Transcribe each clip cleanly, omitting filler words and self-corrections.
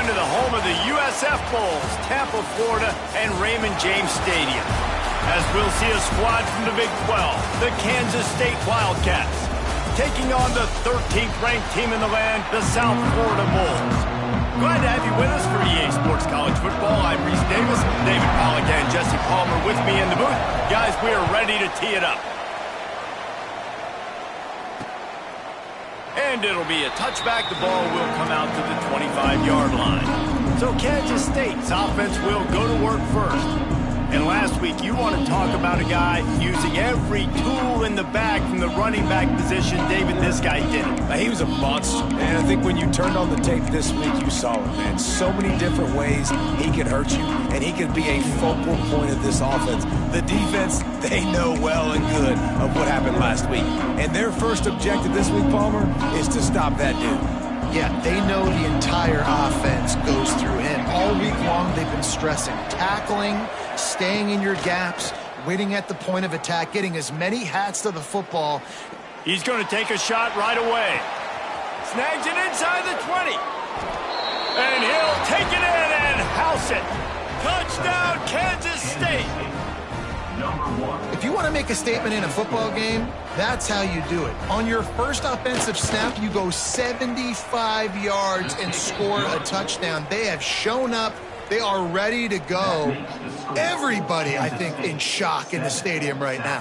to the home of the USF Bulls, Tampa, Florida, and Raymond James Stadium. As we'll see a squad from the Big 12, the Kansas State Wildcats, taking on the 13th ranked team in the land, the South Florida Bulls. Glad to have you with us for EA Sports College Football. I'm Reese Davis, David Pollack and Jesse Palmer with me in the booth. Guys, we are ready to tee it up. And it'll be a touchback. The ball will come out to the 25-yard line. So Kansas State's offense will go to work first. And last week, you want to talk about a guy using every tool in the bag from the running back position. David, this guy did it. He was a monster, and I think when you turned on the tape this week, you saw it, man. So many different ways he could hurt you, and he could be a focal point of this offense. The defense, they know well and good of what happened last week. And their first objective this week, Palmer, is to stop that dude. Yeah, they know the entire offense goes through him. All week long, they've been stressing tackling, staying in your gaps, waiting at the point of attack, getting as many hats to the football. He's going to take a shot right away. Snags it inside the 20. And he'll take it in and house it. Touchdown, Kansas State. If you want to make a statement in a football game, that's how you do it. On your first offensive snap, you go 75 yards and score a touchdown. They have shown up. They are ready to go. Everybody, I think, in shock in the stadium right now.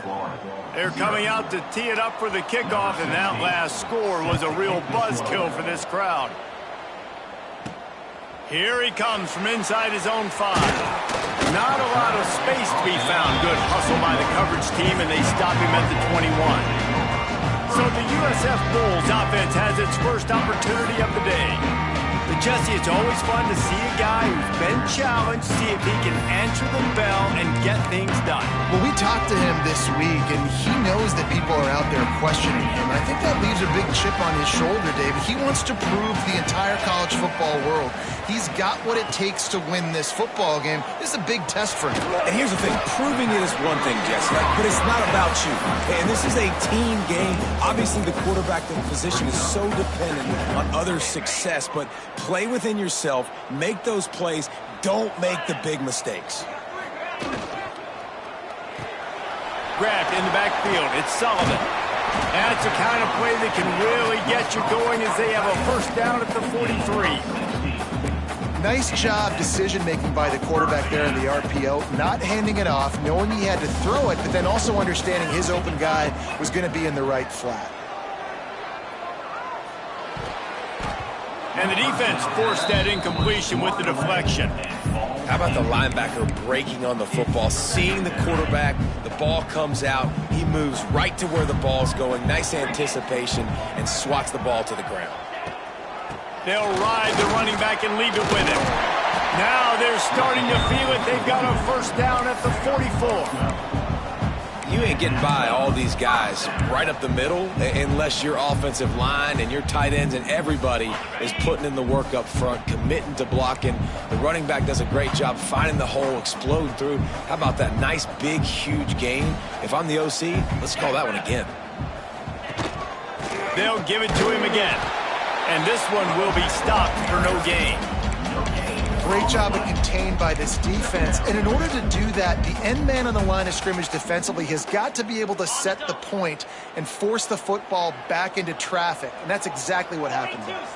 They're coming out to tee it up for the kickoff, and that last score was a real buzzkill for this crowd. Here he comes from inside his own 5. Not a lot of space to be found. Good hustle by the coverage team, and they stop him at the 21. So the USF Bulls offense has its first opportunity of the day. But Jesse, it's always fun to see a guy who's been challenged, see if he can answer the bell and get things done. Well, we talked to him this week, and he knows that people are out there questioning him. I think that leaves a big chip on his shoulder, David. He wants to prove the entire college football world he's got what it takes to win this football game. This is a big test for him. And here's the thing. Proving it is one thing, Jesse, but it's not about you. And this is a team game. Obviously, the quarterback position is so dependent on others' success, but play within yourself, make those plays, don't make the big mistakes. Grabbed in the backfield, it's Sullivan. That's the kind of play that can really get you going as they have a first down at the 43. Nice job decision-making by the quarterback there in the RPO, not handing it off, knowing he had to throw it, but then also understanding his open guy was going to be in the right flat. And the defense forced that incompletion with the deflection. How about the linebacker breaking on the football, seeing the quarterback, the ball comes out, he moves right to where the ball's going, nice anticipation, and swats the ball to the ground. They'll ride the running back and leave it with him. Now they're starting to feel it. They've got a first down at the 44. You ain't getting by all these guys right up the middle unless your offensive line and your tight ends and everybody is putting in the work up front, committing to blocking. The running back does a great job finding the hole, exploding through. How about that nice, big, huge gain? If I'm the OC, let's call that one again. They'll give it to him again. And this one will be stopped for no gain. Great job of contained by this defense. And in order to do that, the end man on the line of scrimmage defensively has got to be able to set the point and force the football back into traffic. And that's exactly what happened there.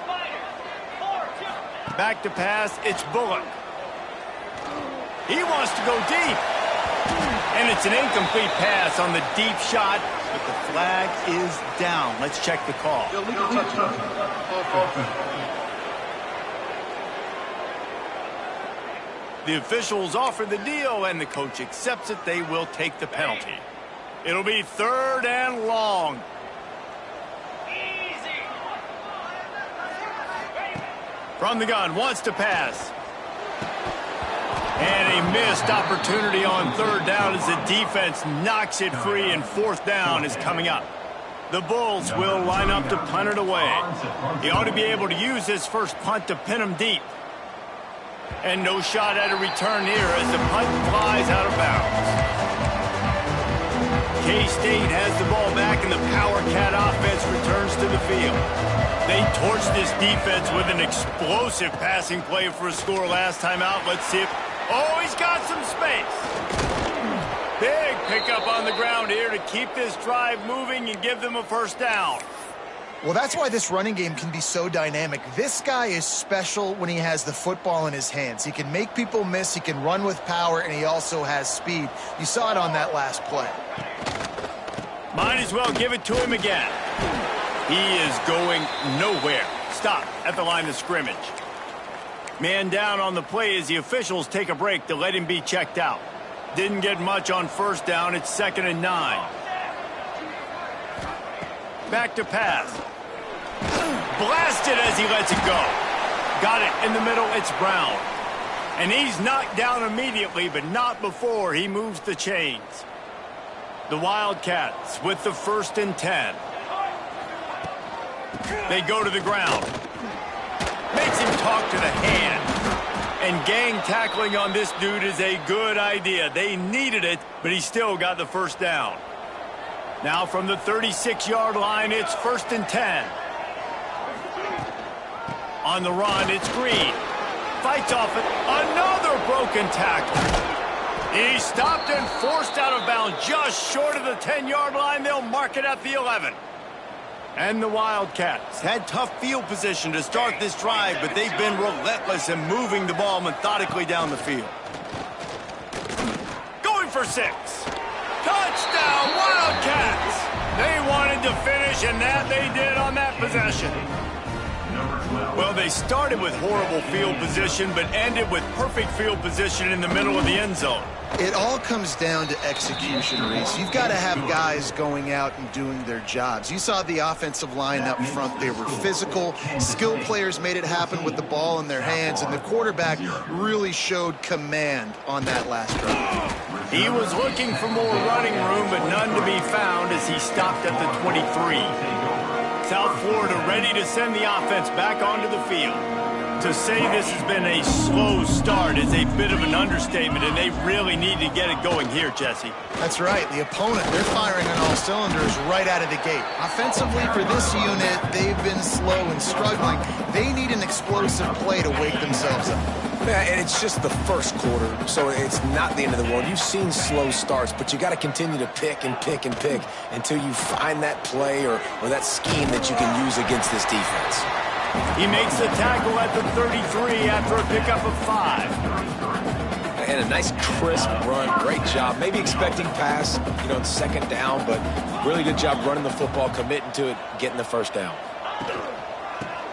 Back to pass, it's Bullock. He wants to go deep. And it's an incomplete pass on the deep shot, but the flag is down. Let's check the call. The officials offer the deal, and the coach accepts it. They will take the penalty. It'll be 3rd and long. From the gun, wants to pass. And a missed opportunity on 3rd down as the defense knocks it free, and 4th down is coming up. The Bulls will line up to punt it away. He ought to be able to use his first punt to pin him deep. And no shot at a return here as the punt flies out of bounds. K-State has the ball back, and the Power Cat offense returns to the field. They torched this defense with an explosive passing play for a score last time out. Let's see if... Oh, he's got some space. Big pickup on the ground here to keep this drive moving and give them a first down. Well, that's why this running game can be so dynamic. This guy is special when he has the football in his hands. He can make people miss, he can run with power, and he also has speed. You saw it on that last play. Might as well give it to him again. He is going nowhere. Stop at the line of scrimmage. Man down on the play as the officials take a break to let him be checked out. Didn't get much on first down. It's 2nd and 9. Back to pass. Blasted as he lets it go. Got it in the middle. It's Brown. And he's knocked down immediately, but not before he moves the chains. The Wildcats with the 1st and 10. They go to the ground. Makes him talk to the hand. And gang tackling on this dude is a good idea. They needed it, but he still got the first down. Now from the 36-yard line, it's 1st and 10. On the run, it's Green. Fights off it. Another broken tackle. He stopped and forced out of bounds just short of the 10-yard line. They'll mark it at the 11. And the Wildcats had tough field position to start this drive, but they've been relentless in moving the ball methodically down the field. Going for 6. Touchdown, Wildcats! They wanted to finish, and that they did on that possession. Well, they started with horrible field position, but ended with perfect field position in the middle of the end zone. It all comes down to execution, Reese. You've got to have guys going out and doing their jobs. You saw the offensive line up front. They were physical. Skilled players made it happen with the ball in their hands, and the quarterback really showed command on that last drive. He was looking for more running room, but none to be found as he stopped at the 23. South Florida ready to send the offense back onto the field. To say this has been a slow start is a bit of an understatement, and they really need to get it going here, Jesse. That's right. The opponent, they're firing on all cylinders right out of the gate. Offensively, for this unit, they've been slow and struggling. They need an explosive play to wake themselves up. Yeah, and it's just the first quarter, so it's not the end of the world. You've seen slow starts, but you got to continue to pick and pick and pick until you find that play or that scheme that you can use against this defense. He makes the tackle at the 33 after a pickup of 5. And a nice crisp run. Great job. Maybe expecting pass, in 2nd down, but really good job running the football, committing to it, getting the first down.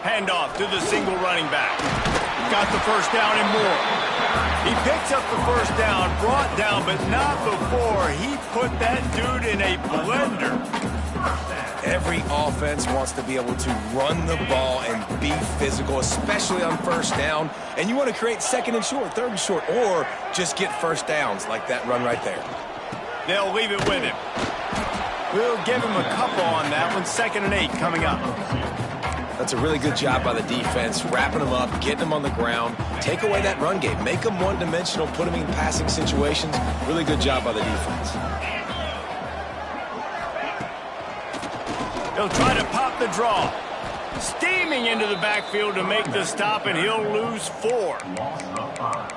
Handoff to the single running back. Got the first down and more. He picks up the first down, brought down, but not before he put that dude in a blender. Every offense wants to be able to run the ball and be physical, especially on first down. And you want to create 2nd and short, 3rd and short, or just get first downs like that run right there. They'll leave it with him. We'll give him a couple on that one. 2nd and 8 coming up. That's a really good job by the defense, wrapping them up, getting them on the ground, take away that run game, make them one-dimensional, put them in passing situations. Really good job by the defense. He'll try to pop the draw. Steaming into the backfield to make the stop, and he'll lose 4.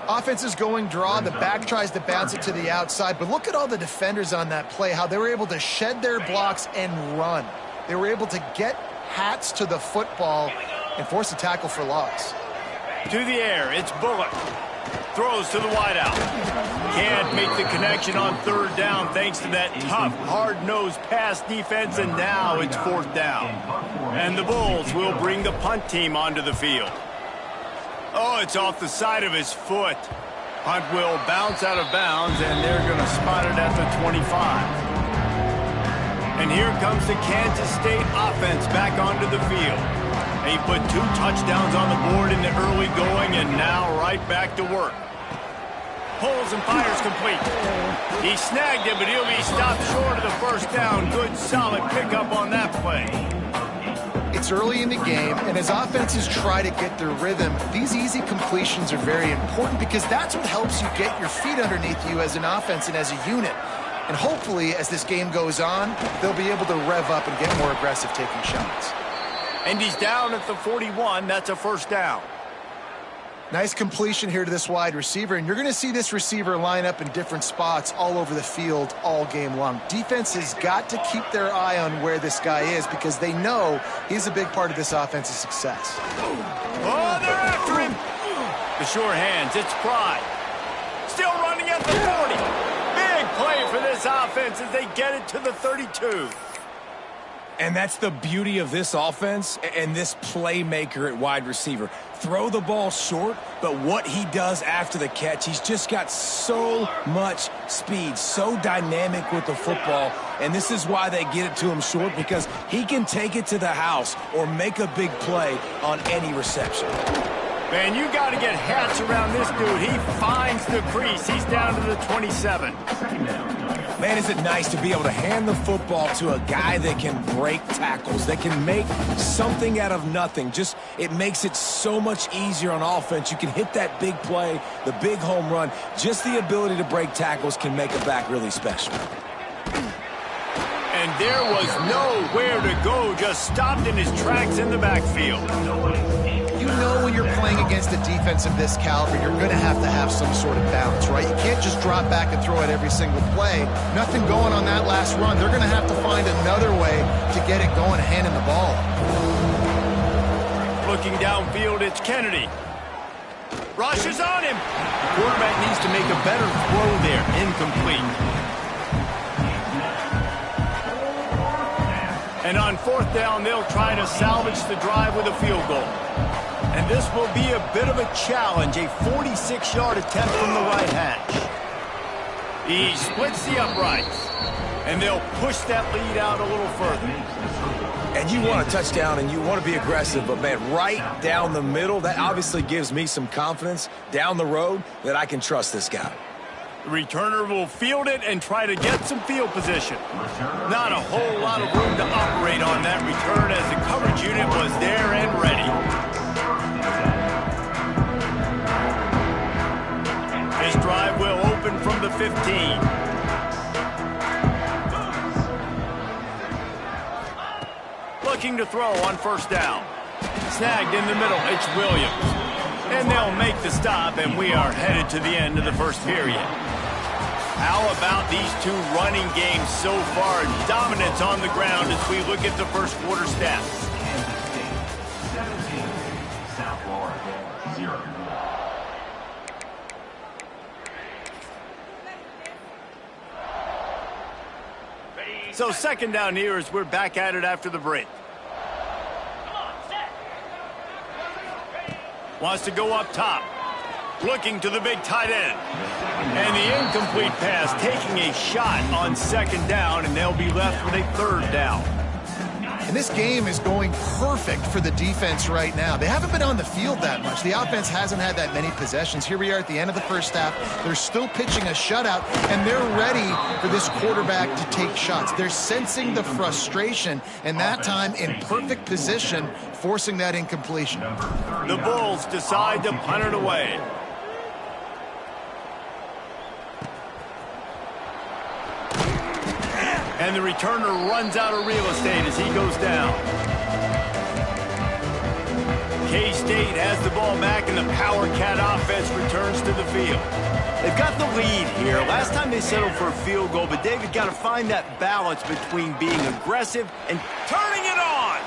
Offense is going draw. The back tries to bounce it to the outside, but look at all the defenders on that play, how they were able to shed their blocks and run. They were able to get hats to the football and force a tackle for loss. To the air, it's Bullock. Throws to the wideout. Can't make the connection on 3rd down thanks to that tough, hard-nosed pass defense, and now it's 4th down. And the Bulls will bring the punt team onto the field. Oh, it's off the side of his foot. Punt will bounce out of bounds, and they're going to spot it at the 25. And here comes the Kansas State offense back onto the field. He put 2 touchdowns on the board in the early going, and now right back to work. Pulls and fires complete. He snagged it, but he'll be stopped short of the first down. Good, solid pickup on that play. It's early in the game, and as offenses try to get their rhythm, these easy completions are very important because that's what helps you get your feet underneath you as an offense and as a unit. And hopefully, as this game goes on, they'll be able to rev up and get more aggressive taking shots. And he's down at the 41. That's a first down. Nice completion here to this wide receiver, and you're going to see this receiver line up in different spots all over the field all game long. Defense has got to keep their eye on where this guy is because they know he's a big part of this offense's success. Oh, they're after him. The sure hands, it's Pride. Still running at the 40. Big play for this offense as they get it to the 32. And that's the beauty of this offense and this playmaker at wide receiver. Throw the ball short, but what he does after the catch, he's just got so much speed, so dynamic with the football, and this is why they get it to him short, because he can take it to the house or make a big play on any reception. Man, you got to get hats around this dude. He finds the crease. He's down to the 27. Man, is it nice to be able to hand the football to a guy that can break tackles, that can make something out of nothing. Just, it makes it so much easier on offense. You can hit that big play, the big home run. Just the ability to break tackles can make a back really special. And there was nowhere to go, just stopped in his tracks in the backfield. You know when you're playing against a defense of this caliber, you're going to have some sort of balance, right? You can't just drop back and throw it every single play. Nothing going on that last run. They're going to have to find another way to get it going, handing the ball. Looking downfield, it's Kennedy. Rushes on him. The quarterback needs to make a better throw there. Incomplete. And on fourth down, they'll try to salvage the drive with a field goal. And this will be a bit of a challenge, a 46-yard attempt from the right hash. He splits the uprights, and they'll push that lead out a little further. And you want a touchdown, and you want to be aggressive, but, man, right down the middle, that obviously gives me some confidence down the road that I can trust this guy. The returner will field it and try to get some field position. Not a whole lot of room to operate on that return as the coverage unit was there and ready. This drive will open from the 15. Looking to throw on first down. Snagged in the middle, it's Williams. And they'll make the stop, and we are headed to the end of the first period. How about these two running games so far? Dominance on the ground as we look at the first quarter stats. So second down here as we're back at it after the break. Wants to go up top. Looking to the big tight end. And the incomplete pass taking a shot on second down, and they'll be left with a third down. And this game is going perfect for the defense right now. They haven't been on the field that much. The offense hasn't had that many possessions. Here we are at the end of the first half. They're still pitching a shutout, and they're ready for this quarterback to take shots. They're sensing the frustration, and that time in perfect position, forcing that incompletion. The Bulls decide to punt it away. And the returner runs out of real estate as he goes down. K-State has the ball back, and the Power Cat offense returns to the field. They've got the lead here. Last time they settled for a field goal, but David got to find that balance between being aggressive and turning it on.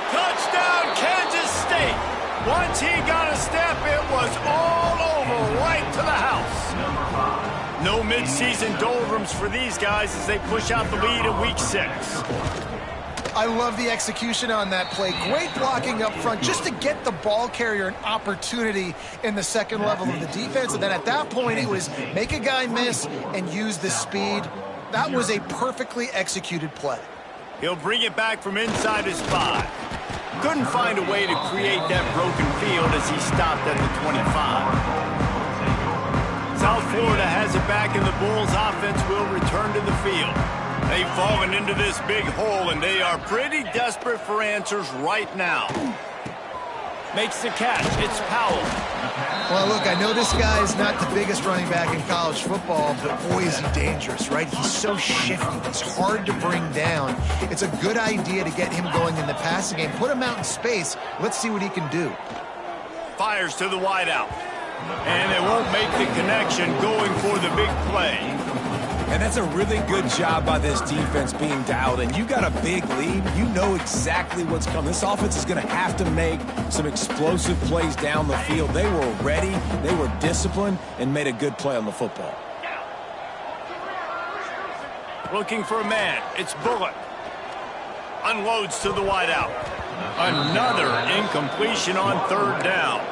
Touchdown, Kansas State. Once he got a step, it was all over, right to the house. No midseason doldrums for these guys as they push out the lead in week 6. I love the execution on that play. Great blocking up front just to get the ball carrier an opportunity in the second level of the defense. And then at that point, it was make a guy miss and use the speed. That was a perfectly executed play. He'll bring it back from inside his 5. Couldn't find a way to create that broken field as he stopped at the 25. South Florida has it back, and the Bulls offense will return to the field. They've fallen into this big hole, and they are pretty desperate for answers right now. Makes the catch. It's Powell. Well, look, I know this guy's not the biggest running back in college football, but boy, is he dangerous, right? He's so shifty. He's hard to bring down. It's a good idea to get him going in the passing game. Put him out in space. Let's see what he can do. Fires to the wideout. And they won't make the connection going for the big play. And that's a really good job by this defense being dialed in. You got a big lead. You know exactly what's coming. This offense is going to have to make some explosive plays down the field. They were ready. They were disciplined and made a good play on the football. Looking for a man. It's Bullock. Unloads to the wideout. Another incompletion on third down.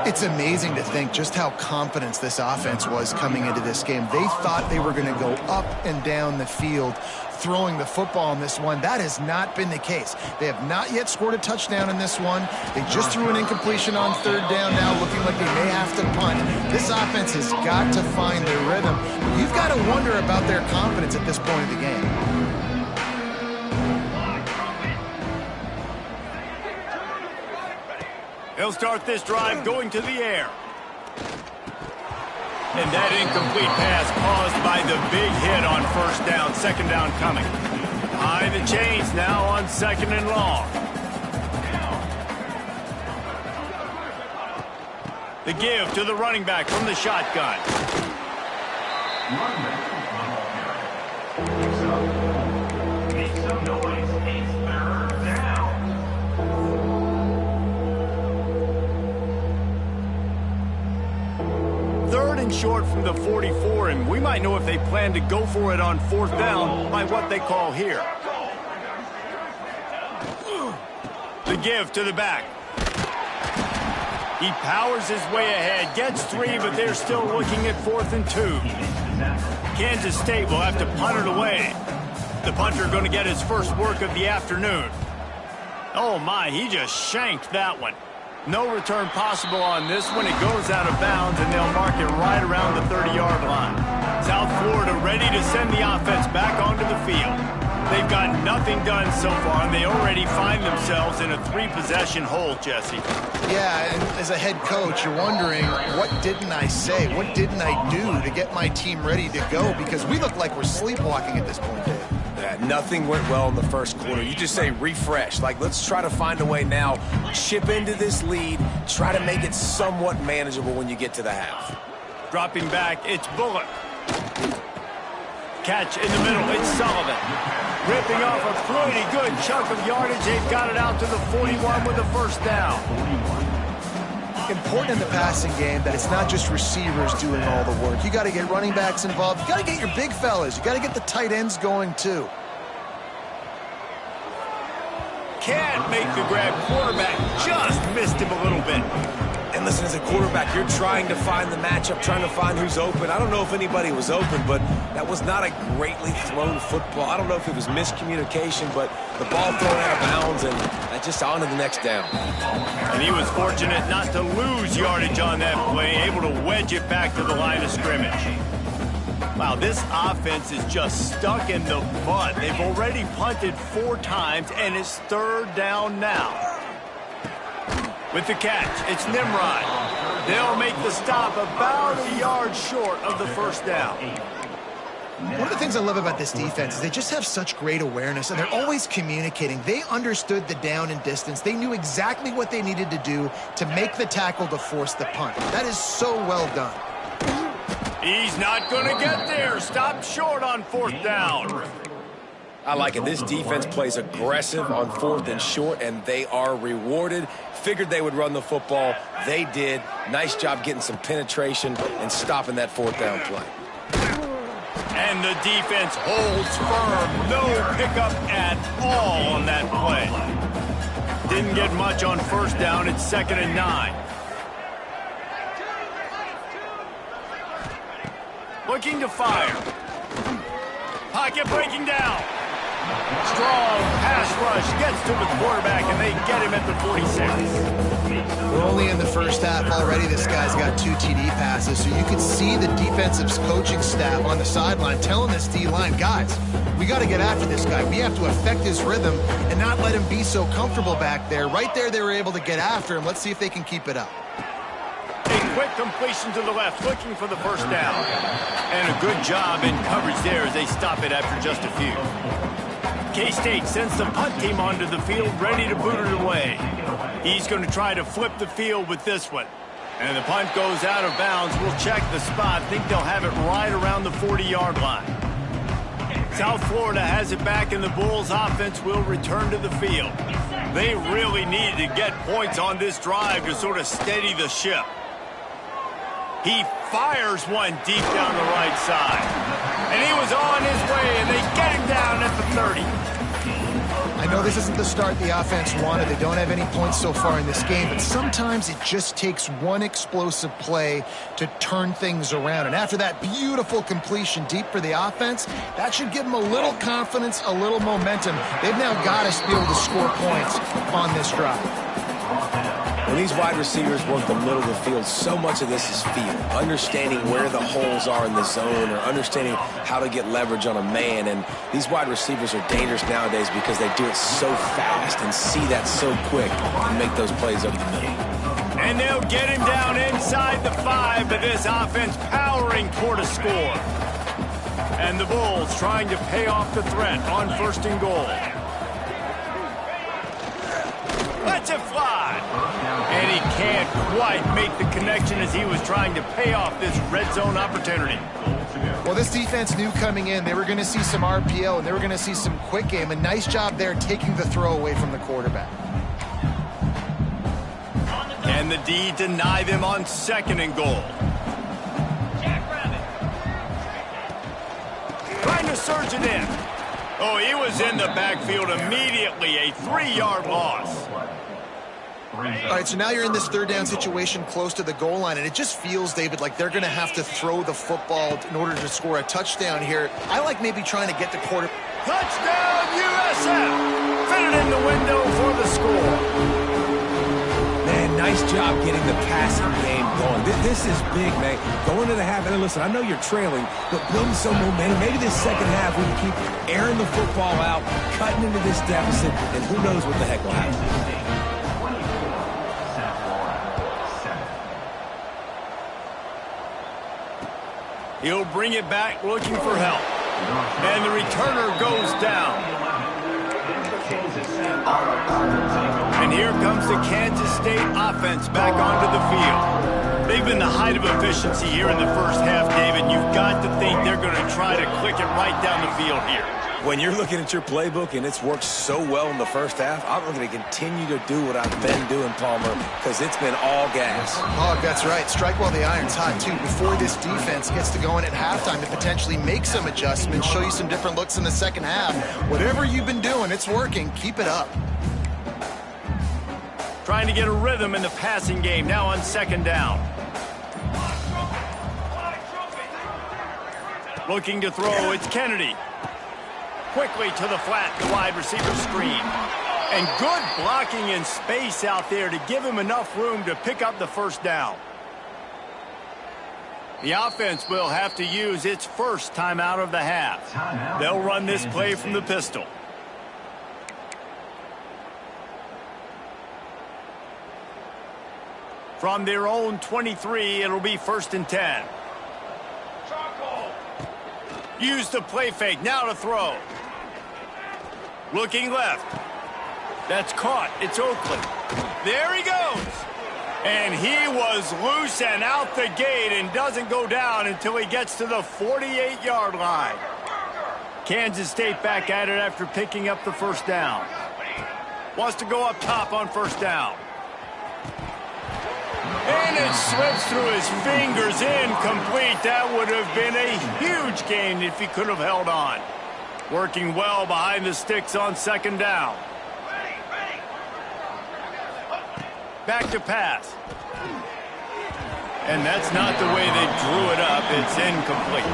It's amazing to think just how confident this offense was coming into this game. They thought they were going to go up and down the field throwing the football in this one. That has not been the case. They have not yet scored a touchdown in this one. They just threw an incompletion on third down now, looking like they may have to punt. This offense has got to find their rhythm. You've got to wonder about their confidence at this point of the game. He'll start this drive going to the air. And that incomplete pass caused by the big hit on first down. Second down coming. High the chains now on second and long. The give to the running back from the shotgun. Make some noise. It's third down. Third and short from the 44, and we might know if they plan to go for it on fourth down by what they call here. The give to the back. He powers his way ahead, gets 3, but they're still looking at 4th and 2. Kansas State will have to punt it away. The punter going to get his first work of the afternoon. Oh my, he just shanked that one. No return possible on this one. It goes out of bounds, and they'll mark it right around the 30-yard line. South Florida ready to send the offense back onto the field. They've got nothing done so far, and they already find themselves in a 3-possession hole, Jesse. Yeah, and as a head coach, you're wondering, what didn't I say? What didn't I do to get my team ready to go? Because we look like we're sleepwalking at this point, Dave. Yeah, nothing went well in the first quarter. You just say refresh. Like, let's try to find a way now. Chip into this lead. Try to make it somewhat manageable when you get to the half. Dropping back, it's Bullock. Catch in the middle, it's Sullivan. Ripping off a pretty good chunk of yardage. They've got it out to the 41 with a first down. Important in the passing game that it's not just receivers doing all the work. You got to get running backs involved. You got to get your big fellas. You got to get the tight ends going too. Can't make the grab. Quarterback just missed him a little bit. And listen, as a quarterback, you're trying to find the matchup, trying to find who's open. I don't know if anybody was open, but that was not a greatly thrown football. I don't know if it was miscommunication, but the ball thrown out of bounds, and just on to the next down. And he was fortunate not to lose yardage on that play, able to wedge it back to the line of scrimmage. Wow, this offense is just stuck in the mud. They've already punted 4 times, and it's third down now. With the catch, it's Nimrod. They'll make the stop about a yard short of the first down. One of the things I love about this defense is they just have such great awareness, and they're always communicating. They understood the down and distance. They knew exactly what they needed to do to make the tackle to force the punt. That is so well done. He's not going to get there. Stopped short on fourth down. I like it. This defense plays aggressive on 4th and short, and they are rewarded. Figured they would run the football. They did. Nice job getting some penetration and stopping that 4th down play. And the defense holds firm. No pickup at all on that play. Didn't get much on first down. It's 2nd and 9. Looking to fire. Pocket breaking down. Strong pass rush gets to the quarterback, and they get him at the 46. We're only in the first half already. This guy's got 2 TD passes, so you can see the defensive coaching staff on the sideline telling this D-line, guys, we got to get after this guy. We have to affect his rhythm and not let him be so comfortable back there. Right there, they were able to get after him. Let's see if they can keep it up. Quick completion to the left, looking for the first down. And a good job in coverage there as they stop it after just a few. K-State sends the punt team onto the field, ready to boot it away. He's going to try to flip the field with this one. And the punt goes out of bounds. We'll check the spot. Think they'll have it right around the 40-yard line. South Florida has it back, and the Bulls offense will return to the field. They really needed to get points on this drive to sort of steady the ship. He fires one deep down the right side. And he was on his way, and they get him down at the 30. I know this isn't the start the offense wanted. They don't have any points so far in this game, but sometimes it just takes one explosive play to turn things around. And after that beautiful completion deep for the offense, that should give them a little confidence, a little momentum. They've now got to be able to score points on this drive. When these wide receivers work the middle of the field, so much of this is feel. Understanding where the holes are in the zone or understanding how to get leverage on a man. And these wide receivers are dangerous nowadays because they do it so fast and see that so quick and make those plays over the middle. And they'll get him down inside the 5, but this offense powering toward a score. And the Bulls trying to pay off the threat on 1st and goal. Lets it fly. And he can't quite make the connection as he was trying to pay off this red zone opportunity. Well, this defense knew coming in they were going to see some RPO and they were going to see some quick game. A nice job there taking the throw away from the quarterback. Can the D deny them on 2nd and goal? Trying to surge it in. Oh, he was in the backfield immediately. A 3-yard loss. All right, so now you're in this 3rd down situation close to the goal line, and it just feels, David, like they're going to have to throw the football in order to score a touchdown here. I like maybe trying to get the quarter. Touchdown, USF! Fit it in the window for the score. Man, nice job getting the passing game going. This is big, man. Going to the half, and listen, I know you're trailing, but building some momentum. Maybe this second half we can keep airing the football out, cutting into this deficit, and who knows what the heck will happen. He'll bring it back looking for help. And the returner goes down. And here comes the Kansas State offense back onto the field. They've been the height of efficiency here in the first half, David. You've got to think they're going to try to click it right down the field here. When you're looking at your playbook and it's worked so well in the first half, I'm going to continue to do what I've been doing, Palmer, because it's been all gas. Oh, that's right. Strike while the iron's hot, too. Before this defense gets to going at halftime to potentially make some adjustments, show you some different looks in the second half. Whatever you've been doing, it's working. Keep it up. Trying to get a rhythm in the passing game now on 2nd down. Looking to throw, it's Kennedy. Quickly to the flat, the wide receiver screen. And good blocking in space out there to give him enough room to pick up the first down. The offense will have to use its first timeout of the half. They'll run this play from the pistol. From their own 23, it'll be 1st and 10. Use the play fake, now to throw. Looking left. That's caught. It's Oakland. There he goes. And he was loose and out the gate and doesn't go down until he gets to the 48-yard line. Kansas State back at it after picking up the first down. Wants to go up top on 1st down. And it slips through his fingers, incomplete. That would have been a huge gain if he could have held on. Working well behind the sticks on 2nd down. Back to pass. And that's not the way they drew it up. It's incomplete.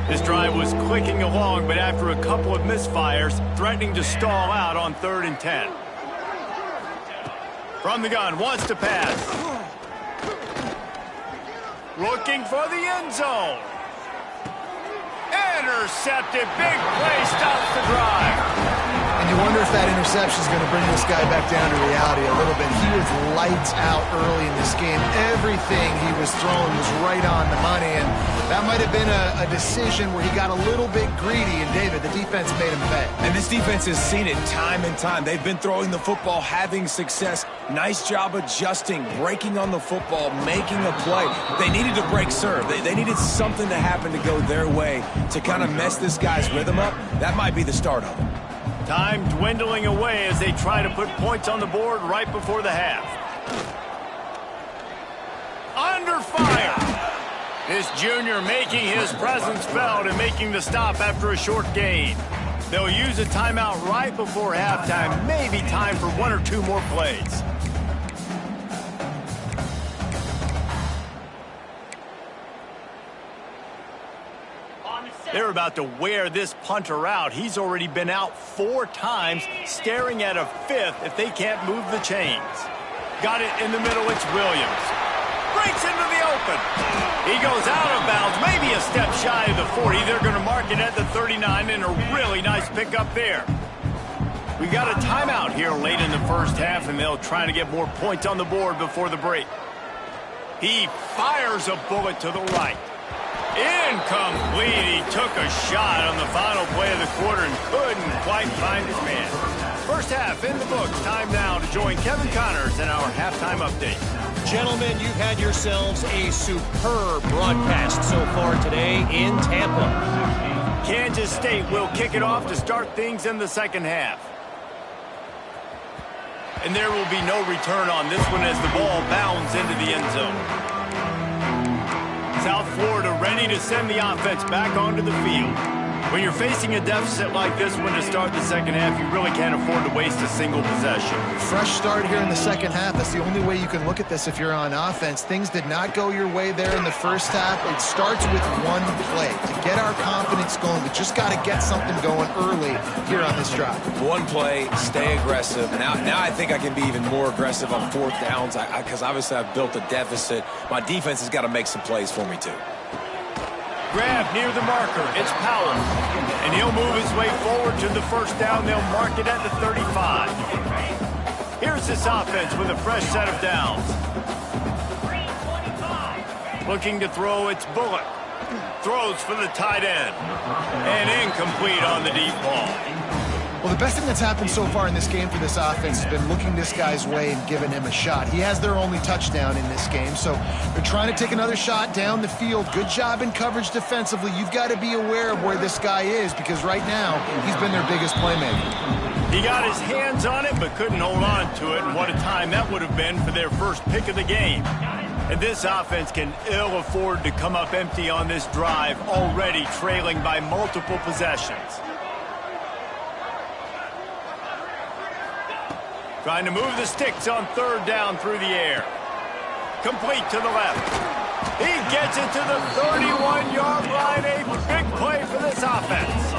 This drive was clicking along, but after a couple of misfires, threatening to stall out on 3rd and 10. From the gun, wants to pass. Looking for the end zone. Intercepted. Big play stops the drive. And You wonder if that interception is going to bring this guy back down to reality a little bit. He was lights out early in this game. Everything he was throwing was right on the money, and that might have been a decision where he got a little bit greedy, and David, the defense made him pay. And this defense has seen it time and time. They've been throwing the football, having success. Nice job adjusting, breaking on the football, making a play. They needed to break serve. They needed something to happen to go their way to kind of mess this guy's rhythm up. That might be the start of it. Time dwindling away as they try to put points on the board right before the half. Under fire. This junior making his presence felt and making the stop after a short gain. They'll use a timeout right before halftime. Maybe time for one or two more plays. They're about to wear this punter out. He's already been out 4 times, staring at a 5th if they can't move the chains. Got it in the middle. It's Williams. Breaks into the open. He goes out of bounds, maybe a step shy of the 40. They're going to mark it at the 39, and a really nice pickup there. We got a timeout here late in the first half, and they'll try to get more points on the board before the break. He fires a bullet to the right. Incomplete. He took a shot on the final play of the quarter and couldn't quite find his man. First half in the books. Time now to join Kevin Connors in our halftime update. Gentlemen, you've had yourselves a superb broadcast so far today in Tampa. Kansas State will kick it off to start things in the second half. And there will be no return on this one as the ball bounds into the end zone. South Florida ready to send the offense back onto the field. When you're facing a deficit like this one to start the second half, you really can't afford to waste a single possession. Fresh start here in the second half. That's the only way you can look at this if you're on offense. Things did not go your way there in the first half. It starts with one play. To get our confidence going, we just got to get something going early here on this drive. One play, stay aggressive. Now I think I can be even more aggressive on 4th downs because obviously I've built a deficit. My defense has got to make some plays for me too. Grab near the marker. It's Powell. And he'll move his way forward to the first down. They'll mark it at the 35. Here's this offense with a fresh set of downs. Looking to throw, it's Bullock. Throws for the tight end. And incomplete on the deep ball. Well, the best thing that's happened so far in this game for this offense has been looking this guy's way and giving him a shot. He has their only touchdown in this game, so they're trying to take another shot down the field. Good job in coverage defensively. You've got to be aware of where this guy is because right now he's been their biggest playmaker. He got his hands on it but couldn't hold on to it, and what a time that would have been for their first pick of the game. And this offense can ill afford to come up empty on this drive, already trailing by multiple possessions. Trying to move the sticks on 3rd down through the air. Complete to the left. He gets it to the 31-yard line. A big play for this offense.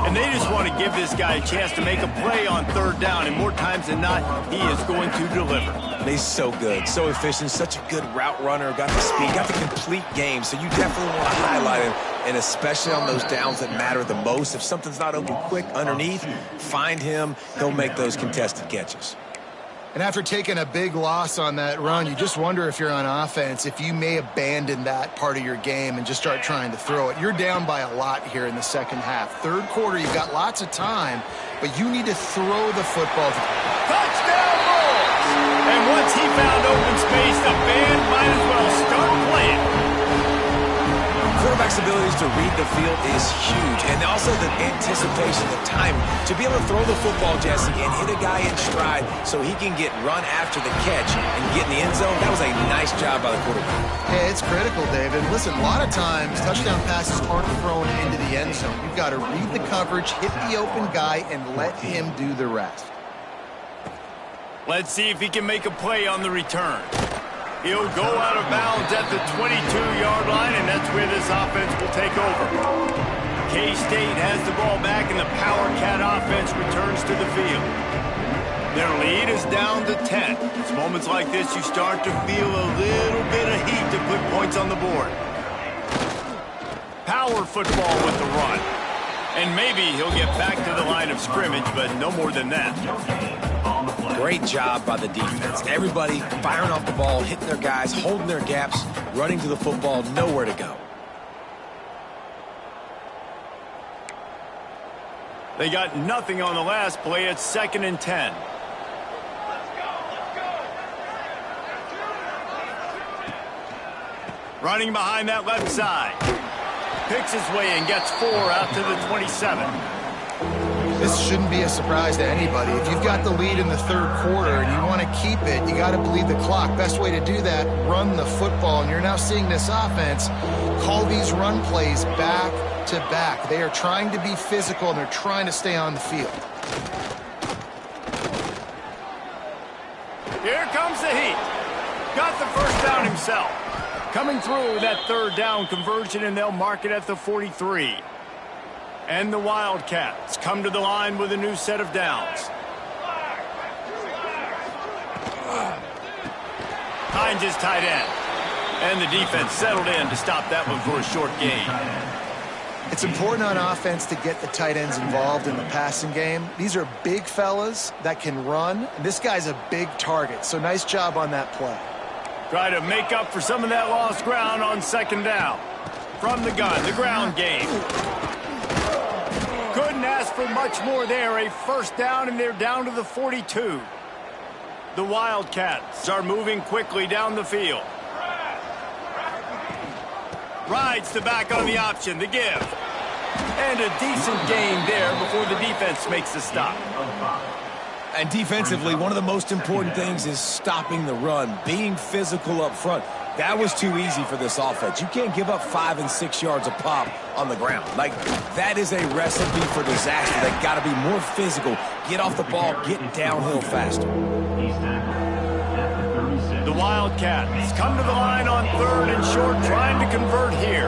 And they just want to give this guy a chance to make a play on 3rd down. And more times than not, he is going to deliver. He's so good, so efficient, such a good route runner, got the speed, got the complete game. So you definitely want to highlight him, and especially on those downs that matter the most. If something's not open quick underneath, find him. He'll make those contested catches. And after taking a big loss on that run, you just wonder if you're on offense, if you may abandon that part of your game and just start trying to throw it. You're down by a lot here in the second half. 3rd quarter, you've got lots of time, but you need to throw the football. Touchdown Bulls! And once he found open space, the band might as well start playing. Quarterback's abilities to read the field is huge, and also the anticipation, the time to be able to throw the football, Jesse, and hit a guy in stride so he can get run after the catch and get in the end zone. That was a nice job by the quarterback. Yeah, it's critical, David. Listen, a lot of times touchdown passes aren't thrown into the end zone. You've got to read the coverage, hit the open guy, and let him do the rest. Let's see if he can make a play on the return. He'll go out of bounds at the 22-yard line, and that's where this offense will take over. K-State has the ball back, and the Power Cat offense returns to the field. Their lead is down to 10. It's moments like this you start to feel a little bit of heat to put points on the board. Power football with the run. And maybe he'll get back to the line of scrimmage, but no more than that. Great job by the defense. Everybody firing off the ball, hitting their guys, holding their gaps, running to the football, nowhere to go. They got nothing on the last play. It's 2nd and 10. Running behind that left side. Picks his way and gets 4 out to the 27. This shouldn't be a surprise to anybody. If you've got the lead in the 3rd quarter and you want to keep it, you got to bleed the clock. Best way to do that, run the football. And you're now seeing this offense call these run plays back to back. They are trying to be physical and they're trying to stay on the field. Here comes the heat. Got the first down himself. Coming through that 3rd down conversion, and they'll mark it at the 43. And the Wildcats come to the line with a new set of downs. Hines is tight end. And the defense settled in to stop that one for a short gain. It's important on offense to get the tight ends involved in the passing game. These are big fellas that can run. This guy's a big target, so nice job on that play. Try to make up for some of that lost ground on 2nd down. From the gun, the ground game. Couldn't ask for much more there. A first down, and they're down to the 42. The Wildcats are moving quickly down the field. Rides the back on the option, the give. And a decent gain there before the defense makes the stop. And defensively, one of the most important things is stopping the run, being physical up front. That was too easy for this offense. You can't give up 5 and 6 yards a pop on the ground. Like, that is a recipe for disaster. They got to be more physical, get off the ball, get downhill faster. The Wildcats come to the line on 3rd and short, trying to convert here.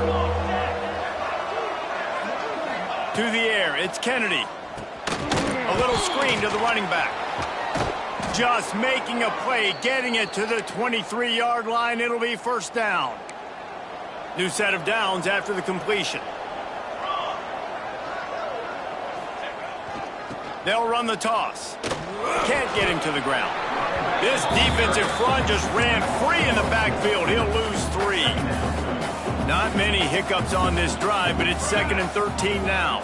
To the air, it's Kennedy. A little screen to the running back. Just making a play, getting it to the 23-yard line. It'll be first down. New set of downs after the completion. They'll run the toss. Can't get him to the ground. This defensive front just ran free in the backfield. He'll lose 3. Not many hiccups on this drive, but it's 2nd and 13 now.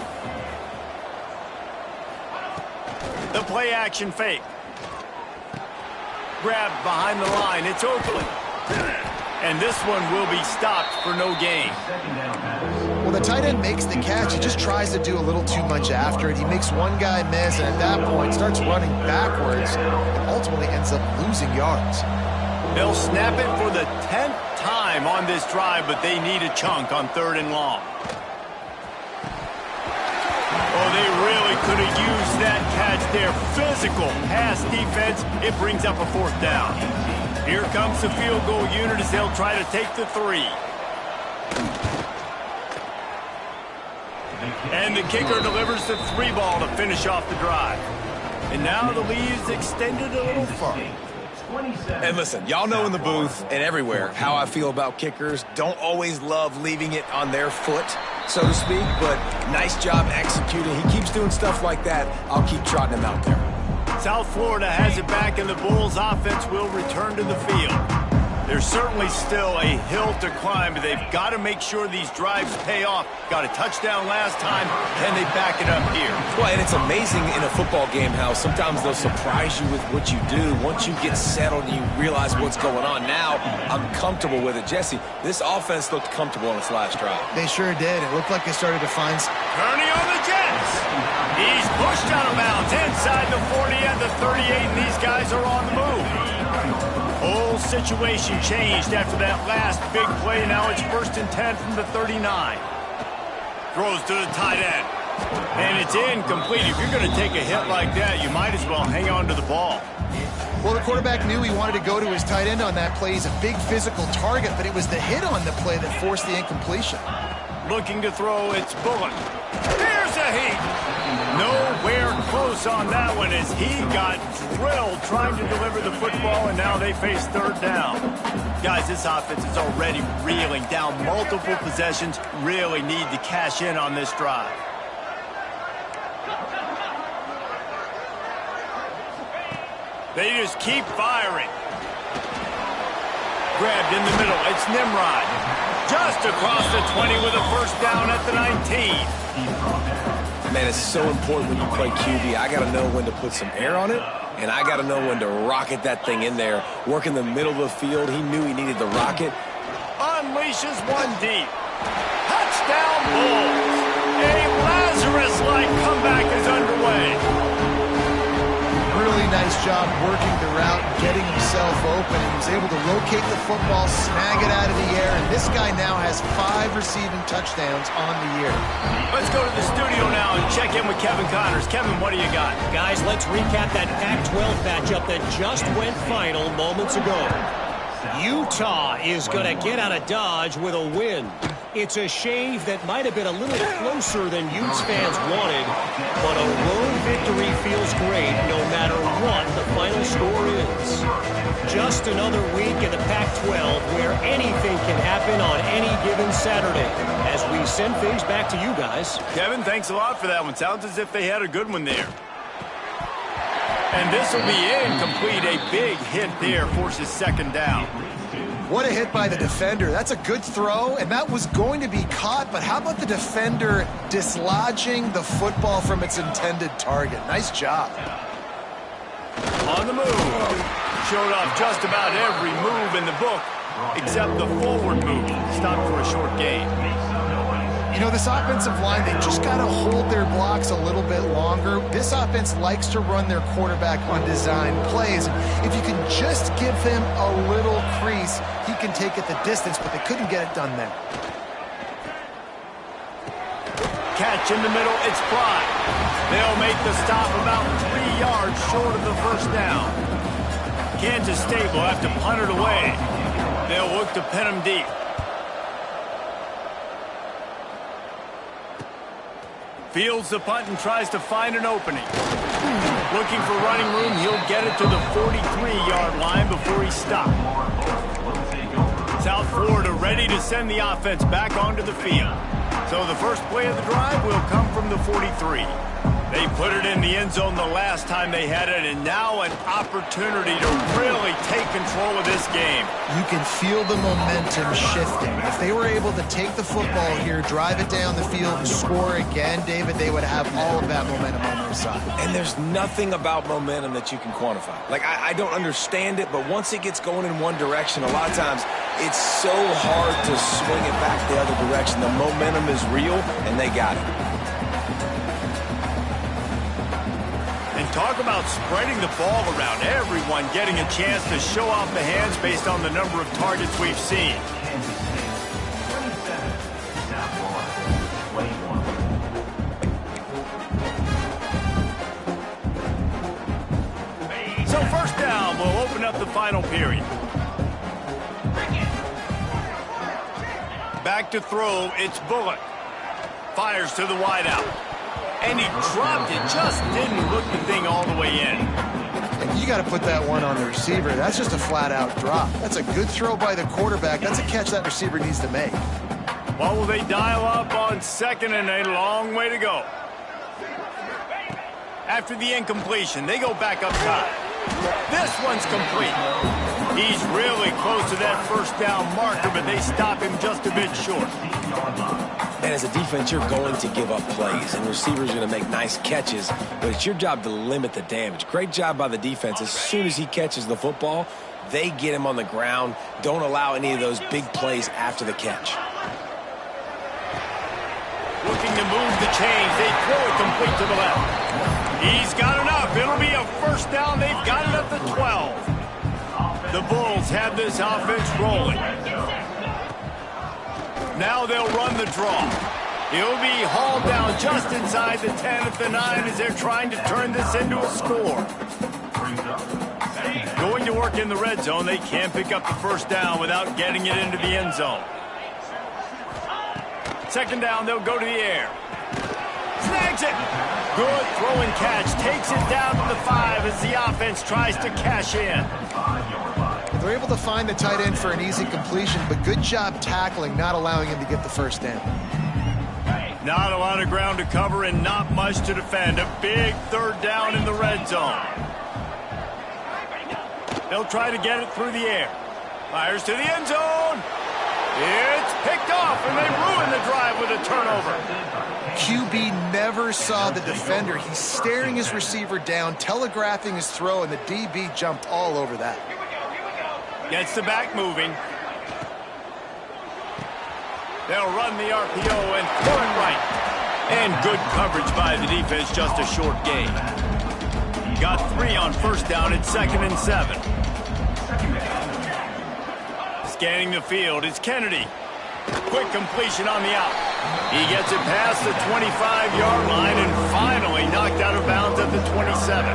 The play action fake. Grabbed behind the line. It's Oakland. And this one will be stopped for no gain. Well, the tight end makes the catch. He just tries to do a little too much after it. He makes one guy miss, and at that point starts running backwards and ultimately ends up losing yards. They'll snap it for the 10th time on this drive, but they need a chunk on 3rd and long. Oh, they really could have used that catch there. Physical pass defense. It brings up a 4th down. Here comes the field goal unit as they'll try to take the 3. And the kicker delivers the 3 ball to finish off the drive. And now the lead is extended a little further. And listen, y'all know in the booth and everywhere how I feel about kickers. Don't always love leaving it on their foot, so to speak, but nice job executing. He keeps doing stuff like that. I'll keep trotting him out there. South Florida has it back, and the Bulls offense will return to the field. There's certainly still a hill to climb, but they've got to make sure these drives pay off. Got a touchdown last time, and they back it up here. Well, and it's amazing in a football game how sometimes they'll surprise you with what you do. Once you get settled and you realize what's going on, now I'm comfortable with it. Jesse, this offense looked comfortable on its last drive. They sure did. It looked like they started to find... Kearney on the Jets. He's pushed out of bounds inside the 40 and the 38, and these guys are on the move. Whole situation changed after that last big play. Now it's 1st and 10 from the 39. Throws to the tight end. And it's incomplete. If you're going to take a hit like that, you might as well hang on to the ball. Well, the quarterback knew he wanted to go to his tight end on that play. He's a big physical target, but it was the hit on the play that forced the incompletion. Looking to throw, it's Bullock. Here's a heat. Nowhere close on that one as he got drilled trying to deliver the football, and now they face 3rd down. Guys, this offense is already reeling down multiple possessions. Really need to cash in on this drive. They just keep firing. Grabbed in the middle. It's Nimrod. Just across the 20 with a first down at the 19. Man, it's so important when you play QB. I got to know when to put some air on it, and I got to know when to rocket that thing in there. Work in the middle of the field. He knew he needed the rocket. Unleashes one deep. Touchdown Bulls. A Lazarus-like comeback is underway. Really nice job working the route, getting himself open, and he was able to locate the football, snag it out of the air, and this guy now has 5 receiving touchdowns on the year. Let's go to the studio now and check in with Kevin Connors. Kevin, what do you got? Guys, let's recap that Pac-12 matchup that just went final moments ago. Utah is going to get out of Dodge with a win. It's a shave that might have been a little closer than Utes fans wanted, but a road victory feels great no matter what the final score is. Just another week in the Pac-12 where anything can happen on any given Saturday. As we send things back to you guys. Kevin, thanks a lot for that one. Sounds as if they had a good one there. And this will be incomplete. A big hit there forces second down. What a hit by the defender. That's a good throw, and that was going to be caught, but how about the defender dislodging the football from its intended target? Nice job. On the move. Showed off just about every move in the book, except the forward move. Stopped for a short gain. You know, this offensive line, they just got to hold their blocks a little bit longer. This offense likes to run their quarterback on design plays. If you can just give him a little crease, he can take it the distance, but they couldn't get it done there. Catch in the middle, it's Pride. They'll make the stop about 3 yards short of the first down. Kansas State will have to punt it away. They'll look to pin him deep. Fields the punt and tries to find an opening. Looking for running room, he'll get it to the 43-yard line before he's stopped. South Florida ready to send the offense back onto the field. So the first play of the drive will come from the 43. They put it in the end zone the last time they had it, and now an opportunity to really take control of this game. You can feel the momentum shifting. If they were able to take the football here, drive it down the field, and score again, David, they would have all of that momentum on their side. And there's nothing about momentum that you can quantify. Like, I don't understand it, but once it gets going in one direction, a lot of times it's so hard to swing it back the other direction. The momentum is real, and they got it. Talk about spreading the ball around. Everyone getting a chance to show off the hands based on the number of targets we've seen. So first down will open up the final period. Back to throw, it's Bullock. Fires to the wideout. And he dropped it, just didn't look the thing all the way in. You got to put that one on the receiver. That's just a flat-out drop. That's a good throw by the quarterback. That's a catch that receiver needs to make. What will they dial up on second and a long way to go? After the incompletion, they go back up top. This one's complete. He's really close to that first down marker, but they stop him just a bit short. And as a defense, you're going to give up plays, and receivers are going to make nice catches, but it's your job to limit the damage. Great job by the defense. As soon as he catches the football, they get him on the ground. Don't allow any of those big plays after the catch. Looking to move the chains. They throw it complete to the left. He's got enough. It'll be a first down. They've got it at the 12. The Bulls have this offense rolling. Now they'll run the draw. He'll be hauled down just inside the 10 at the 9 as they're trying to turn this into a score. Going to work in the red zone. They can't pick up the first down without getting it into the end zone. Second down, they'll go to the air. Snags it. Good throw and catch. Takes it down to the 5 as the offense tries to cash in. They're able to find the tight end for an easy completion, but good job tackling, not allowing him to get the first down. Not a lot of ground to cover and not much to defend. A big third down in the red zone. They'll try to get it through the air. Fires to the end zone. It's picked off, and they ruin the drive with a turnover. QB never saw the defender. He's staring his receiver down, telegraphing his throw, and the DB jumped all over that. Gets the back moving. They'll run the RPO and throw it right. And good coverage by the defense, just a short gain. Got 3 on first down at 2nd and 7. Scanning the field, it's Kennedy. Quick completion on the out. He gets it past the 25-yard line and finally knocked out of bounds at the 27.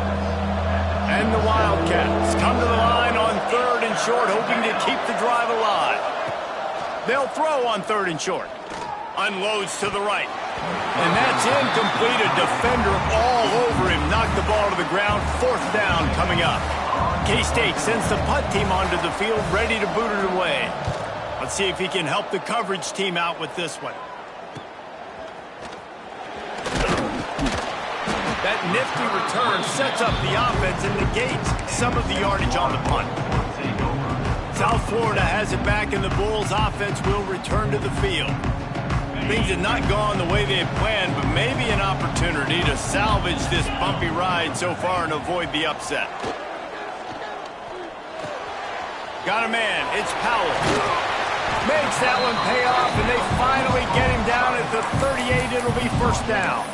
And the Wildcats come to the line on 3rd and short, hoping to keep the drive alive. They'll throw on 3rd and short. Unloads to the right. And that's incomplete. A defender all over him. Knocked the ball to the ground. 4th down coming up. K-State sends the punt team onto the field, ready to boot it away. Let's see if he can help the coverage team out with this one. That nifty return sets up the offense and negates some of the yardage on the punt. South Florida has it back, and the Bulls offense will return to the field. Things had not gone the way they had planned, but maybe an opportunity to salvage this bumpy ride so far and avoid the upset. Got a man. It's Powell. Makes that one pay off, and they finally get him down at the 38. It'll be 1st down.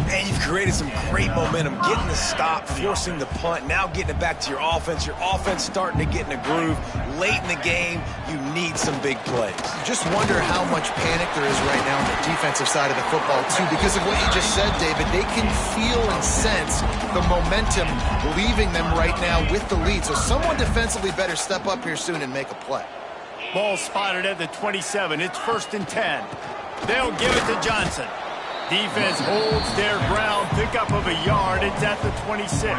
And you've created some great momentum, getting the stop, forcing the punt, now getting it back to your offense. Your offense starting to get in a groove. Late in the game, you need some big plays. You just wonder how much panic there is right now on the defensive side of the football, too, because of what you just said, David. They can feel and sense the momentum leaving them right now with the lead. So someone defensively better step up here soon and make a play. Ball spotted at the 27. It's 1st and 10. They'll give it to Johnson. Defense holds their ground. Pickup of a yard. It's at the 26.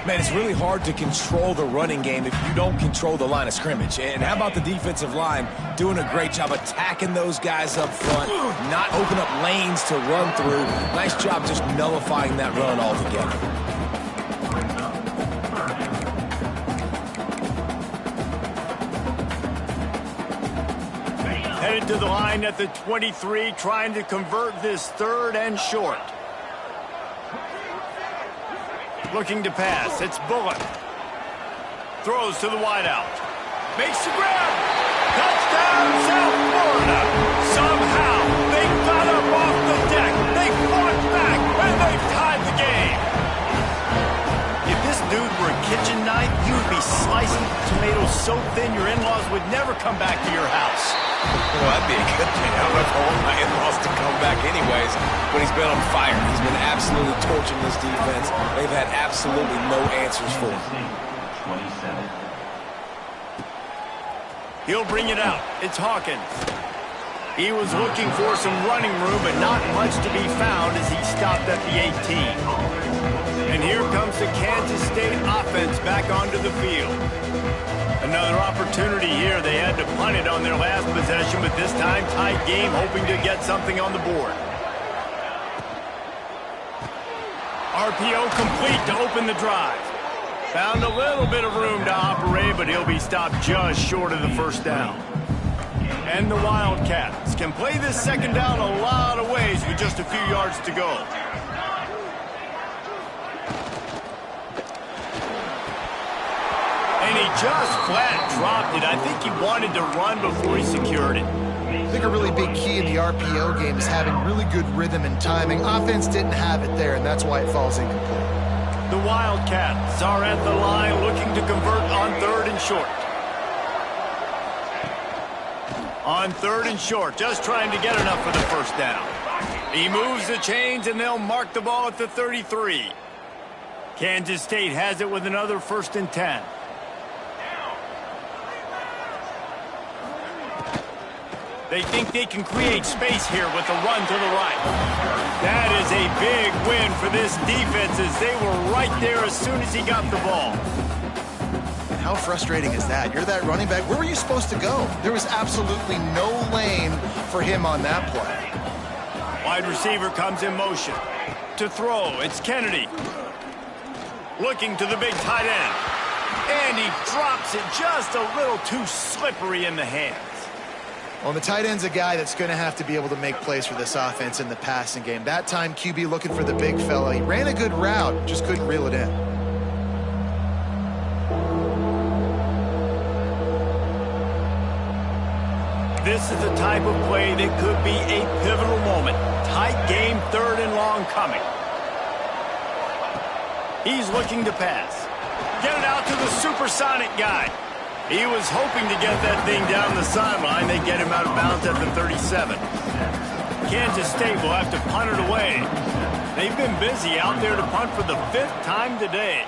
Man, it's really hard to control the running game if you don't control the line of scrimmage. And how about the defensive line doing a great job attacking those guys up front, not open up lanes to run through. Nice job just nullifying that run altogether. Headed to the line at the 23, trying to convert this 3rd and short. Looking to pass. It's Bullock. Throws to the wideout. Makes the grab. Touchdown, South Florida. Somehow, they got up off the deck. They fought back, and they've tied the game. If this dude were a kitchen knife, you would be slicing tomatoes so thin your in-laws would never come back to your house. Well, that'd be a good thing. I would have all my in-laws to come back anyways. But he's been on fire. He's been absolutely torching this defense. They've had absolutely no answers for him. He'll bring it out. It's Hawkins. He was looking for some running room, but not much to be found as he stopped at the 18. And here comes the Kansas State offense back onto the field. Another opportunity here. They had to punt it on their last possession, but this time tight game, hoping to get something on the board. RPO complete to open the drive. Found a little bit of room to operate, but he'll be stopped just short of the 1st down. And the Wildcats can play this 2nd down a lot of ways with just a few yards to go. And he just flat dropped it. I think he wanted to run before he secured it. I think a really big key in the RPO game is having really good rhythm and timing. Offense didn't have it there, and that's why it falls incomplete. The Wildcats are at the line looking to convert on 3rd and short. On 3rd and short, just trying to get enough for the 1st down. He moves the chains, and they'll mark the ball at the 33. Kansas State has it with another 1st and 10. They think they can create space here with a run to the right. That is a big win for this defense as they were right there as soon as he got the ball. And how frustrating is that? You're that running back. Where were you supposed to go? There was absolutely no lane for him on that play. Wide receiver comes in motion. To throw, it's Kennedy. Looking to the big tight end. And he drops it just a little too slippery in the hands. Well, the tight end's a guy that's going to have to be able to make plays for this offense in the passing game. That time, QB looking for the big fella. He ran a good route, just couldn't reel it in. This is the type of play that could be a pivotal moment. Tight game, 3rd and long coming. He's looking to pass. Get it out to the supersonic guy. He was hoping to get that thing down the sideline. They get him out of bounds at the 37. Kansas State will have to punt it away. They've been busy out there to punt for the 5th time today.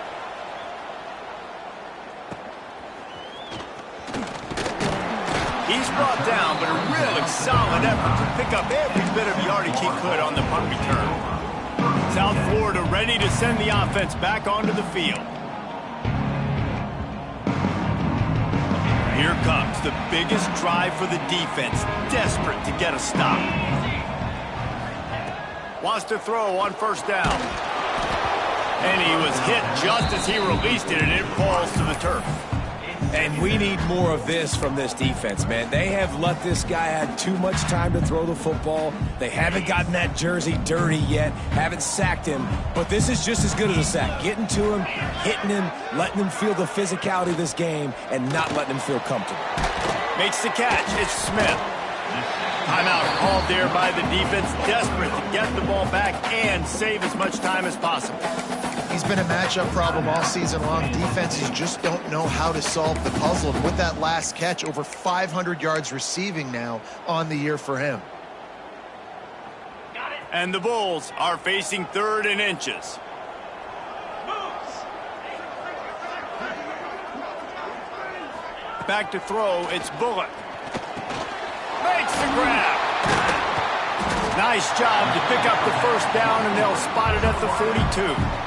He's brought down, but a really solid effort to pick up every bit of yardage he could on the punt return. South Florida ready to send the offense back onto the field. Here comes the biggest drive for the defense, desperate to get a stop. Wants to throw on 1st down. And he was hit just as he released it, and it falls to the turf. And we need more of this from this defense, man. They have let this guy have too much time to throw the football. They haven't gotten that jersey dirty yet, haven't sacked him. But this is just as good as a sack. Getting to him, hitting him, letting him feel the physicality of this game, and not letting him feel comfortable. Makes the catch. It's Smith. Timeout called there by the defense, desperate to get the ball back and save as much time as possible. He's been a matchup problem all season long. Defenses just don't know how to solve the puzzle. And with that last catch, over 500 yards receiving now on the year for him. And the Bulls are facing 3rd and inches. Back to throw, it's Bullock. Makes the grab. Nice job to pick up the 1st down, and they'll spot it at the 42.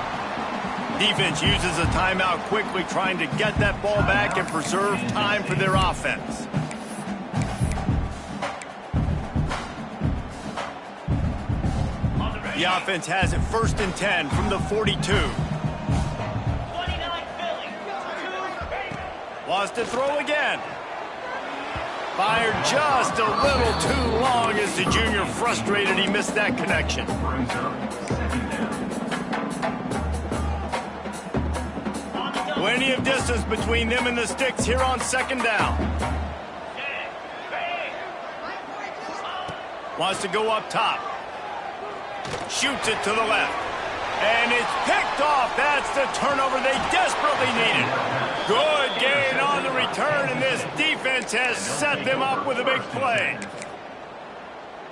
Defense uses a timeout quickly, trying to get that ball back and preserve time for their offense. The offense has it 1st and 10 from the 42. Wants to throw again. Fired just a little too long as the junior frustrated. He missed that connection. Plenty of distance between them and the sticks here on 2nd down. Wants to go up top. Shoots it to the left. And it's picked off. That's the turnover they desperately needed. Good gain on the return, and this defense has set them up with a big play.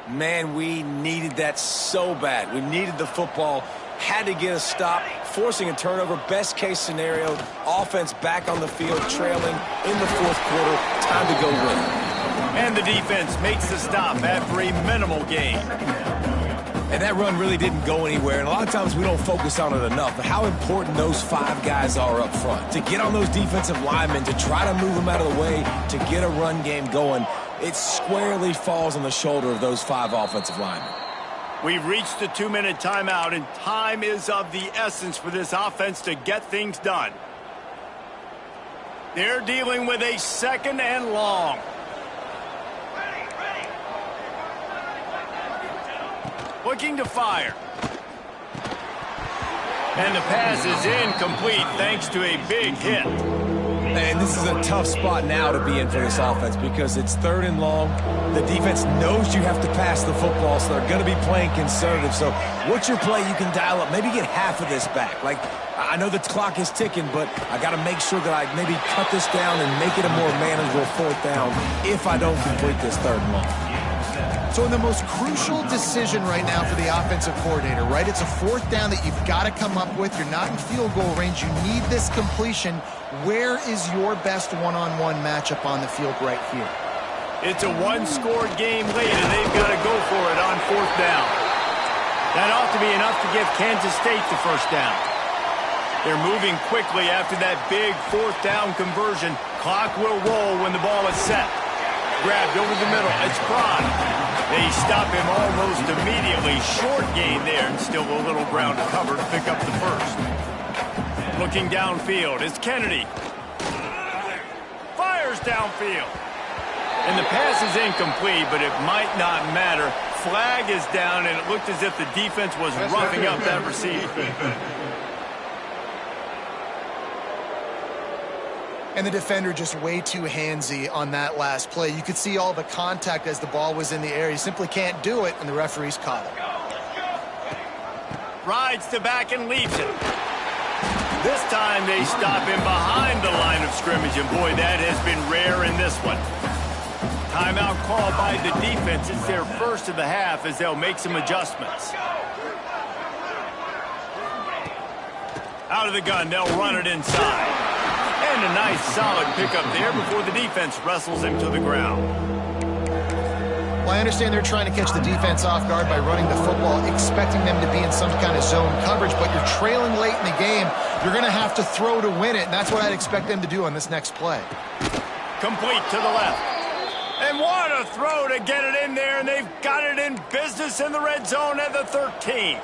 Man, we needed that so bad. We needed the football. Had to get a stop, forcing a turnover. Best case scenario, offense back on the field, trailing in the 4th quarter. Time to go win. And the defense makes the stop after a minimal gain. And that run really didn't go anywhere. And a lot of times we don't focus on it enough. But how important those 5 guys are up front. To get on those defensive linemen, to try to move them out of the way, to get a run game going, it squarely falls on the shoulder of those 5 offensive linemen. We've reached the 2-minute timeout, and time is of the essence for this offense to get things done. They're dealing with a 2nd and long. Looking to fire. And the pass is incomplete thanks to a big hit. And this is a tough spot now to be in for this offense because it's 3rd and long. The defense knows you have to pass the football, so they're going to be playing conservative. So what's your play you can dial up? Maybe get half of this back. Like, I know the clock is ticking, but I got to make sure that I maybe cut this down and make it a more manageable 4th down if I don't complete this 3rd and long. So in the most crucial decision right now for the offensive coordinator, right? It's a 4th down that you've got to come up with. You're not in field goal range. You need this completion. Where is your best one-on-one matchup on the field right here? It's a 1-score game late, and they've got to go for it on 4th down. That ought to be enough to give Kansas State the 1st down. They're moving quickly after that big 4th down conversion. Clock will roll when the ball is set. Grabbed over the middle. It's Braun. They stop him almost immediately. Short gain there, and still a little ground to cover to pick up the 1st. Looking downfield, it's Kennedy. Fires downfield. And the pass is incomplete, but it might not matter. Flag is down, and it looked as if the defense was roughing up that receiver. And the defender just way too handsy on that last play. You could see all the contact as the ball was in the air. He simply can't do it, and the referees caught it. Rides to back and leaves it. This time they stop him behind the line of scrimmage, and boy, that has been rare in this one. Timeout called by the defense. It's their first of the half as they'll make some adjustments. Out of the gun, they'll run it inside. And a nice solid pickup there before the defense wrestles him to the ground. Well, I understand they're trying to catch the defense off guard by running the football, expecting them to be in some kind of zone coverage, but you're trailing late in the game. You're going to have to throw to win it, and that's what I'd expect them to do on this next play. Complete to the left. And what a throw to get it in there, and they've got it in business in the red zone at the 13.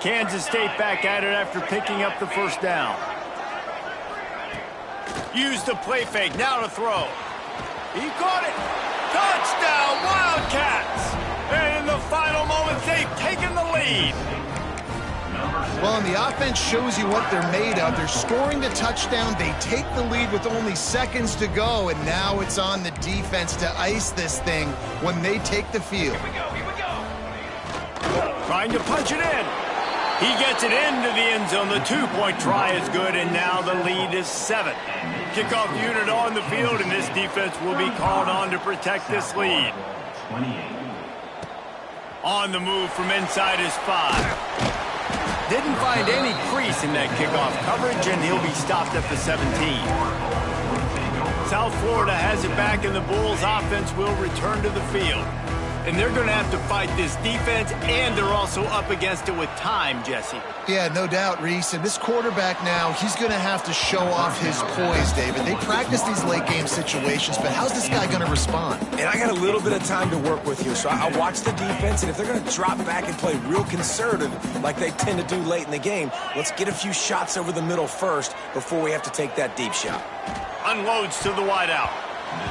Kansas State back at it after picking up the first down. Use the play fake, now to throw. He caught it. Touchdown, Wildcats! And in the final moments, they've taken the lead. Well, and the offense shows you what they're made of. They're scoring the touchdown. They take the lead with only seconds to go, and now it's on the defense to ice this thing when they take the field. Here we go. Trying to punch it in. He gets it into the end zone. The two-point try is good, and now the lead is 7. Kickoff unit on the field, and this defense will be called on to protect this lead. On the move from inside his 5. Didn't find any crease in that kickoff coverage, and he'll be stopped at the 17. South Florida has it back, and the Bulls offense will return to the field. And they're going to have to fight this defense, and they're also up against it with time, Jesse. Yeah, no doubt, Reese. And this quarterback now, he's going to have to show off his poise, David. They practice these late-game situations, but how's this guy going to respond? And I got a little bit of time to work with here, so I watch the defense, and if they're going to drop back and play real conservative like they tend to do late in the game, let's get a few shots over the middle first before we have to take that deep shot. Unloads to the wideout.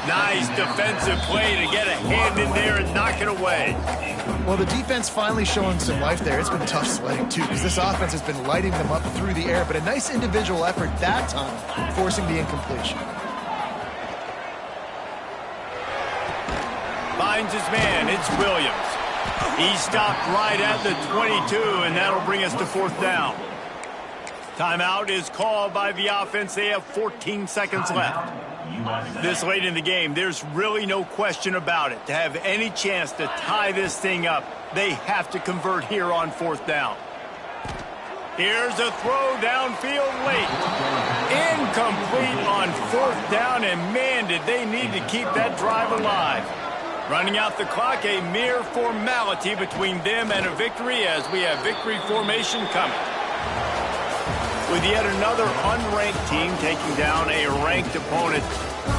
Nice defensive play to get a hand in there and knock it away. Well, the defense finally showing some life there. It's been tough sledding, too, because this offense has been lighting them up through the air, but a nice individual effort that time, forcing the incompletion. Finds his man. It's Williams. He stopped right at the 22, and that'll bring us to 4th down. Timeout is called by the offense. They have 14 seconds left. This late in the game, there's really no question about it. To have any chance to tie this thing up, they have to convert here on 4th down. Here's a throw downfield late. Incomplete on 4th down, and man, did they need to keep that drive alive. Running out the clock, a mere formality between them and a victory as we have victory formation coming. With yet another unranked team taking down a ranked opponent,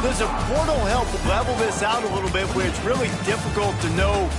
does a portal help level this out a little bit where it's really difficult to know